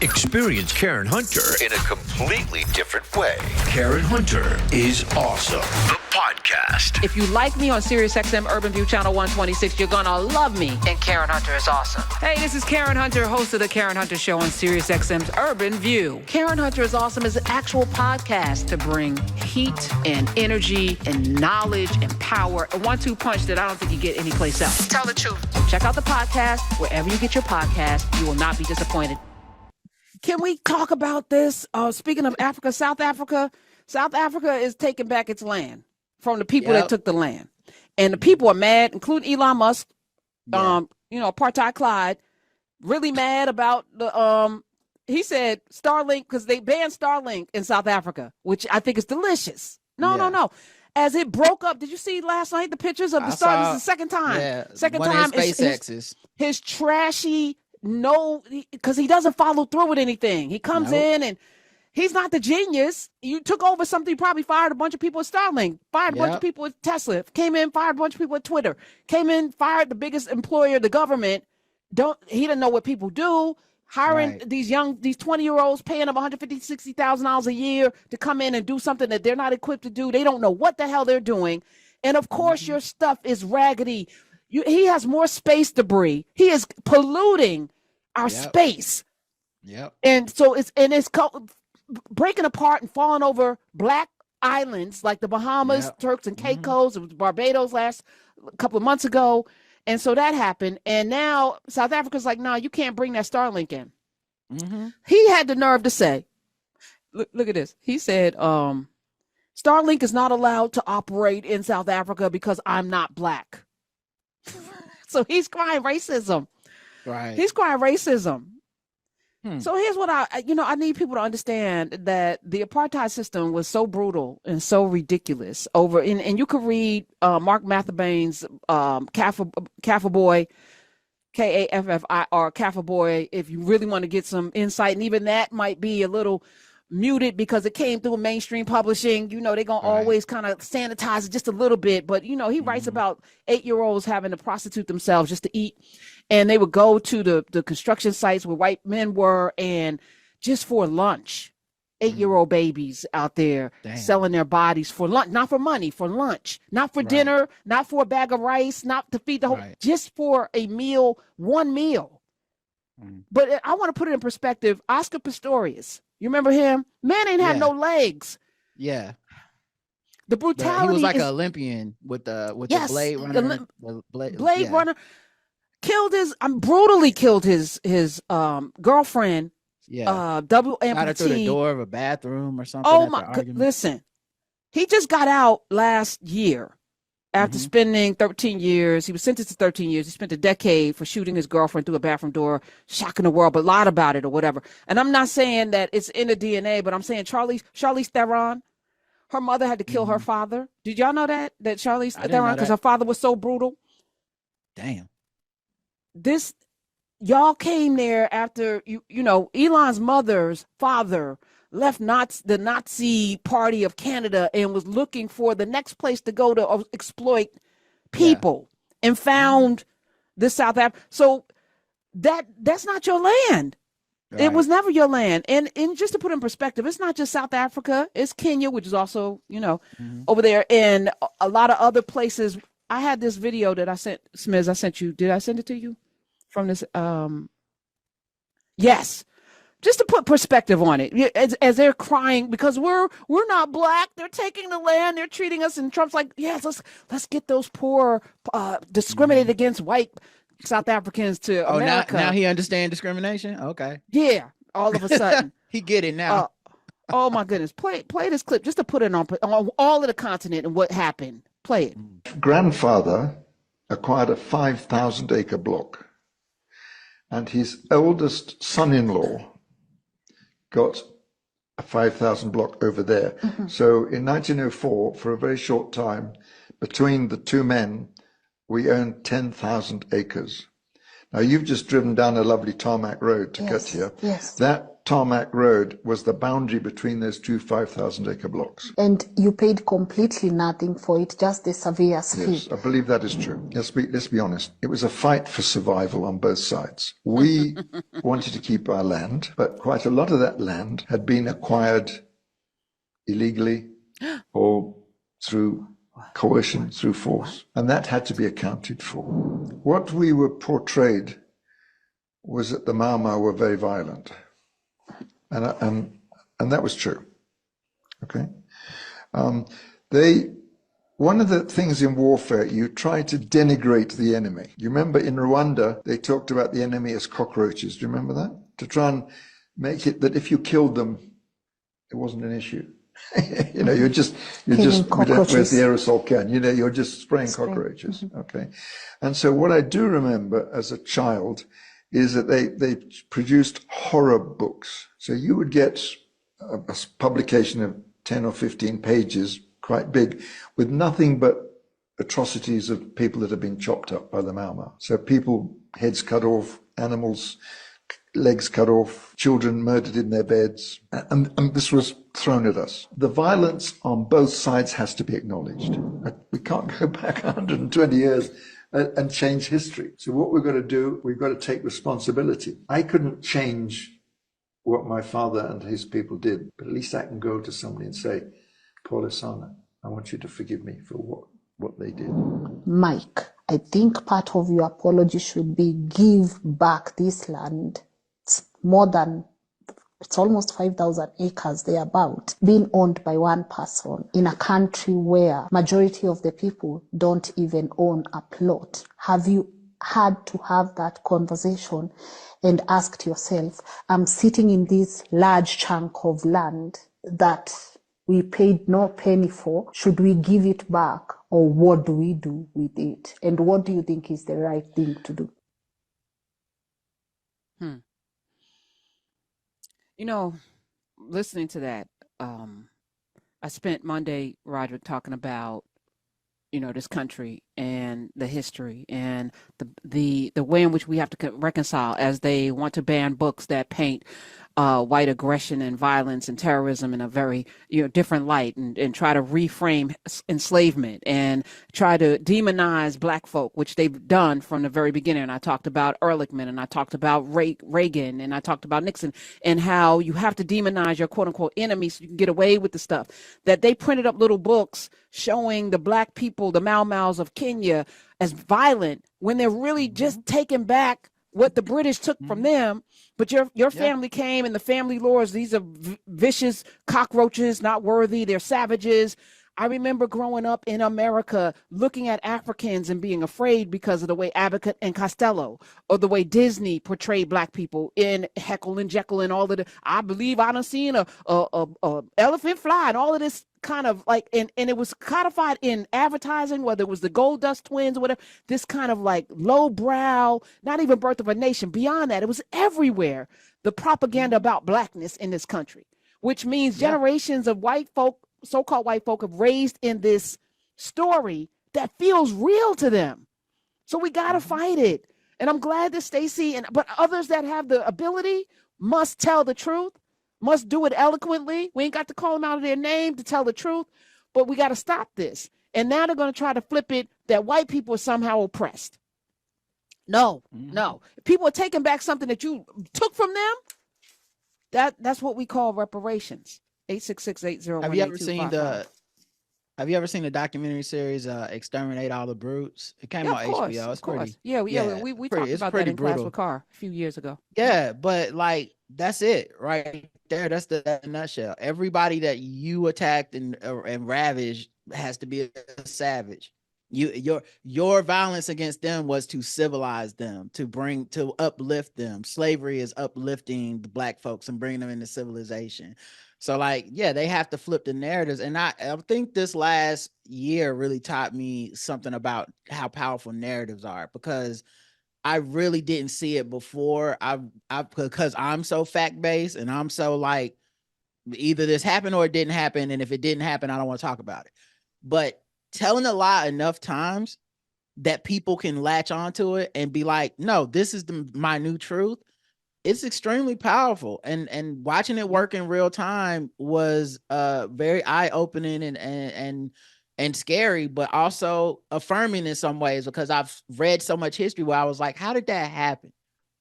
Experience Karen Hunter in a completely different way. Karen Hunter is awesome. The podcast. If you like me on SiriusXM Urban View Channel 126, you're gonna love me. And Karen Hunter is awesome. Hey, this is Karen Hunter, host of the Karen Hunter Show on SiriusXM's Urban View. Karen Hunter is awesome is an actual podcast to bring heat and energy and knowledge and power. A 1-2 punch that I don't think you get anyplace else. Tell the truth. Check out the podcast wherever you get your podcast. You will not be disappointed. Can we talk about this? Speaking of Africa, South Africa is taking back its land from the people that took the land. And the people are mad, including Elon Musk, Apartheid Clyde, really mad about the, he said Starlink, because they banned Starlink in South Africa, which I think is delicious. No. As it broke up, did you see last night the pictures of the Starlink? This is the second time. Yeah, second one time. Of SpaceX's. His trashy, because he doesn't follow through with anything. He comes in and he's not the genius. You took over something, you probably fired a bunch of people at Starlink, fired a bunch of people at Tesla, came in, fired a bunch of people at Twitter, came in, fired the biggest employer, the government. He didn't know what people do. Hiring these 20-year-olds, paying them $150,000, $60,000 a year to come in and do something that they're not equipped to do. They don't know what the hell they're doing. And of course, your stuff is raggedy. He has more space debris. He is polluting our space. Yep. And so it's breaking apart and falling over black islands like the Bahamas, Turks and Caicos. It was Barbados last couple of months ago. And so that happened. And now South Africa's like, no, you can't bring that Starlink in. He had the nerve to say, look at this. He said, Starlink is not allowed to operate in South Africa because I'm not black. So he's crying racism. Right. He's crying racism. So here's what I need people to understand, that the apartheid system was so brutal and so ridiculous and you could read Mark Mathabane's Kaffir Boy, Kaffir, Kaffir Boy, if you really want to get some insight. And even that might be a little muted because it came through mainstream publishing. They're going to always kind of sanitize it just a little bit. But, he writes about 8-year-olds having to prostitute themselves just to eat. And they would go to the construction sites where white men were, and just for lunch, 8-year-old babies out there selling their bodies for lunch, not for money, for lunch, not for dinner, not for a bag of rice, not to feed the whole, just for a meal, one meal. But I want to put it in perspective. Oscar Pistorius, you remember him? Man ain't had no legs. Yeah. The brutality. He was like an Olympian with the Blade Runner. Blade Runner brutally killed his girlfriend. Double amputee. Got her through the door of a bathroom or something. Oh my! Listen, he just got out last year after spending 13 years. He was sentenced to 13 years. He spent a decade for shooting his girlfriend through a bathroom door, shocking the world, but lied about it or whatever. And I'm not saying that it's in the DNA, but I'm saying Charlize Theron, her mother had to kill her father. Did y'all know that Charlize Theron, because her father was so brutal? Damn. Y'all came there after Elon's mother's father left the Nazi Party of Canada and was looking for the next place to go to exploit people and found this South Africa. So that's not your land. It was never your land. And just to put in perspective, it's not just South Africa. It's Kenya, which is also, over there, and a lot of other places. I had this video that I sent, Smiz, I sent you. Did I send it to you? From this, yes, just to put perspective on it, as they're crying because we're not black, they're taking the land, they're treating us, and Trump's like, yes, let's get those poor, discriminated against white South Africans to America. Now he understands discrimination. Okay, yeah, all of a sudden he get it now. Oh my goodness, play this clip just to put it on all of the continent and what happened. Play it. Grandfather acquired a 5,000-acre block. And his eldest son-in-law got a 5,000 block over there. So in 1904, for a very short time, between the two men, we owned 10,000 acres. Now, you've just driven down a lovely tarmac road to get here. Yes. That tarmac road was the boundary between those two 5,000-acre blocks. And you paid completely nothing for it, just the surveyor's fee. Yes, I believe that is true. Let's be honest. It was a fight for survival on both sides. We wanted to keep our land, but quite a lot of that land had been acquired illegally or through coercion, through force, and that had to be accounted for. What we were portrayed was that the Mau Mau were very violent, and that was true. Okay, one of the things in warfare, you try to denigrate the enemy. You remember in Rwanda they talked about the enemy as cockroaches. Do you remember that? To try and make it that if you killed them, it wasn't an issue. You know, you're just we don't where's the aerosol can, you know, you're just spraying cockroaches. Okay. And so what I do remember as a child is that they produced horror books. So you would get a publication of 10 or 15 pages, quite big, with nothing but atrocities of people that have been chopped up by the Mau Mau. So people, heads cut off, animals, legs cut off, children murdered in their beds, and this was thrown at us. The violence on both sides has to be acknowledged. We can't go back 120 years and change history. So what we've got to do, we've got to take responsibility. I couldn't change what my father and his people did, but at least I can go to somebody and say, Paul Asana, I want you to forgive me for what they did. Mike, I think part of your apology should be give back this land. It's almost 5,000 acres thereabout, being owned by one person in a country where majority of the people don't even own a plot. Have you had to have that conversation and asked yourself, I'm sitting in this large chunk of land that we paid no penny for, should we give it back, or what do we do with it? And what do you think is the right thing to do? You know, listening to that, I spent Monday, Roderick, talking about, you know, this country and the history and the way in which we have to reconcile as they want to ban books that paint white aggression and violence and terrorism in a very, you know, different light, and try to reframe enslavement and try to demonize black folk, which they've done from the very beginning. And I talked about Ehrlichman, and I talked about Reagan, and I talked about Nixon, and how you have to demonize your quote unquote enemies so you can get away with the stuff. That they printed up little books showing the black people, the Mau Mau's of Kenya, as violent when they're really just taking back what the British took from them. But your family came, and the family lores, these are vicious cockroaches, not worthy. They're savages. I remember growing up in America, looking at Africans and being afraid because of the way Abbott and Costello, or the way Disney portrayed black people in Heckle and Jekyll and all of the, I believe I done seen a elephant fly and all of this kind of like, and it was codified in advertising, whether it was the Gold Dust Twins or whatever, this kind of like lowbrow, not even Birth of a Nation, beyond that, it was everywhere, the propaganda about blackness in this country, which means generations of white folk, so-called white folk, have raised in this story that feels real to them. So we got to fight it. And I'm glad that Stacey but others that have the ability must tell the truth, must do it eloquently. We ain't got to call them out of their name to tell the truth, but we got to stop this. And now they're going to try to flip it that white people are somehow oppressed. No. If people are taking back something that you took from them, that's what we call reparations. 866-801-8255. Have you ever seen the documentary series Exterminate All the Brutes? It came on HBO. It's pretty. We talked about that in class with Carr a few years ago. Yeah, but like that's it right there. That's the nutshell. Everybody that you attacked and ravaged has to be a savage. Your violence against them was to civilize them, to uplift them. Slavery is uplifting the black folks and bringing them into civilization. So like, yeah, they have to flip the narratives. And I think this last year really taught me something about how powerful narratives are, because I really didn't see it before. Because I'm so fact-based and I'm so like, either this happened or it didn't happen. And if it didn't happen, I don't want to talk about it. But telling a lie enough times that people can latch onto it and be like, no, this is my new truth. It's extremely powerful, and watching it work in real time was very eye-opening and scary, but also affirming in some ways, because I've read so much history where I was like, how did that happen?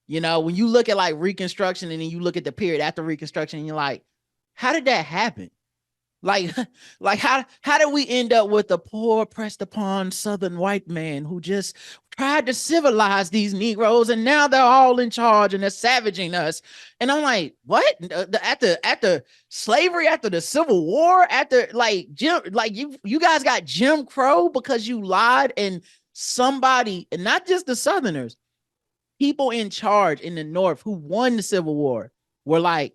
You know, when you look at like Reconstruction and then you look at the period after Reconstruction and you're like, how did that happen? Like how did we end up with a poor, pressed upon Southern white man who just tried to civilize these Negroes, and now they're all in charge and they're savaging us? And I'm like, what? After slavery, after the Civil War, after you guys got Jim Crow because you lied, and somebody, and not just the Southerners, people in charge in the North who won the Civil War were like,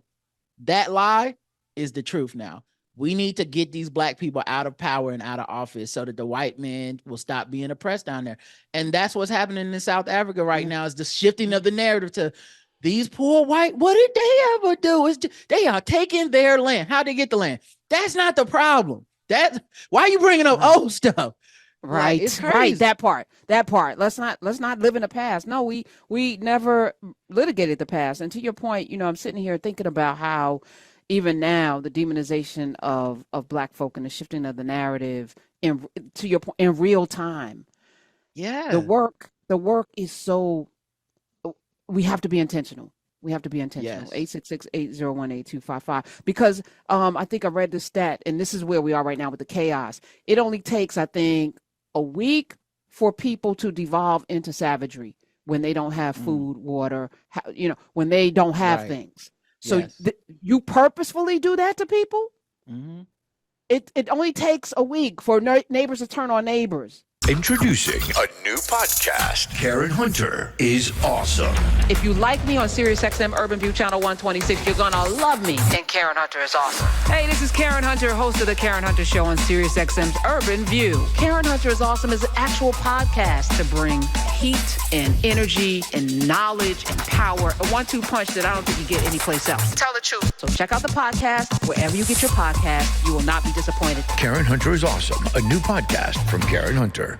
that lie is the truth now. We need to get these black people out of power and out of office so that the white man will stop being oppressed down there. And that's what's happening in South Africa right now, is the shifting of the narrative to these poor white. What did they ever do? They are taking their land. How'd they get the land? That's not the problem. Why are you bringing up old stuff? Right, Like, right. That part. Let's not live in the past. No, we never litigated the past. And to your point, I'm sitting here thinking about how even now the demonization of black folk and the shifting of the narrative to your point, in real time. Yeah. The work is so, we have to be intentional. We have to be intentional. Yes. 866-801-8255. Because I think I read the stat, and this is where we are right now with the chaos. It only takes, I think, a week for people to devolve into savagery when they don't have food, water, when they don't have things. So Yes. You purposefully do that to people? Mm-hmm. It only takes a week for neighbors to turn on neighbors. Introducing a new podcast. Karen Hunter is awesome. If you like me on SiriusXM Urban View Channel 126, you're gonna love me. And Karen Hunter is awesome. Hey, this is Karen Hunter, host of the Karen Hunter Show on SiriusXM's Urban View. Karen Hunter is awesome is an actual podcast to bring heat and energy and knowledge and power, a 1-2 punch that I don't think you get anyplace else. Tell the truth. So check out the podcast wherever you get your podcast. You will not be disappointed. Karen Hunter is awesome. A new podcast from Karen Hunter.